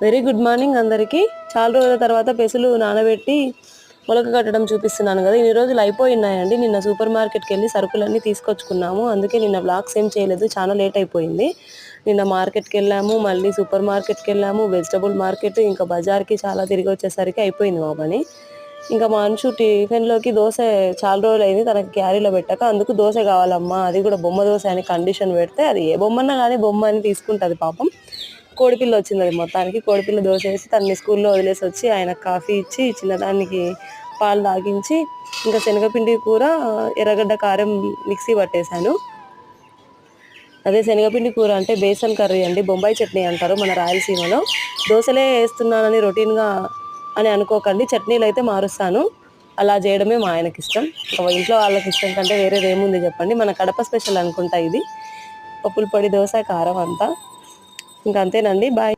Very good morning అందరికీ. చాలా రోజుల తర్వాత పెసులు నానబెట్టి మొలక కట్టడం చూపిస్తున్నాను కదా. ఇన్ని రోజులు అయిపోయినాయండి. నిన్న సూపర్ మార్కెట్కి వెళ్ళి సరుకులన్నీ తీసుకొచ్చుకున్నాము. అందుకే నిన్న వ్లాగ్స్ ఏం చేయలేదు, చాలా లేట్ అయిపోయింది. నిన్న మార్కెట్కి వెళ్ళాము, మళ్ళీ సూపర్ మార్కెట్కి వెళ్ళాము, వెజిటబుల్ మార్కెట్, ఇంకా బజార్కి చాలా తిరిగి వచ్చేసరికి అయిపోయింది మా పని. ఇంకా మా అంశు టిఫిన్లోకి దోశ చాలా రోజులు అయింది తనకి క్యారీలో పెట్టాక, అందుకు దోశ కావాలమ్మా, అది కూడా బొమ్మ దోశ అని కండిషన్ పెడితే అది ఏ బొమ్మన్నా కానీ బొమ్మ అని తీసుకుంటుంది పాపం. కోడిపిల్ల వచ్చింది. అది మొత్తానికి కోడిపిల్ల దోశ వేసి తనని స్కూల్లో వదిలేసి వచ్చి ఆయనకు కాఫీ ఇచ్చి చిన్నదానికి పాలు తాగించి, ఇంకా శనగపిండి కూర ఎర్రగడ్డ కారం మిక్సీ పట్టేశాను. అదే శనగపిండి కూర అంటే బేసన్ కర్రీ అండి, బొంబాయి చట్నీ అంటారు మన రాయలసీమలో. దోశలే వేస్తున్నానని రొటీన్గా అని అనుకోకండి, చట్నీలు అయితే మారుస్తాను. అలా చేయడమే మా ఆయనకి ఇష్టం. ఇంట్లో వాళ్ళకి ఇష్టం కంటే వేరేది ఏముంది చెప్పండి. మన కడప స్పెషల్ అనుకుంటా ఇది, పప్పుల పొడి దోశ కారం అంతా. ఇంకంతేనండి, బాయ్.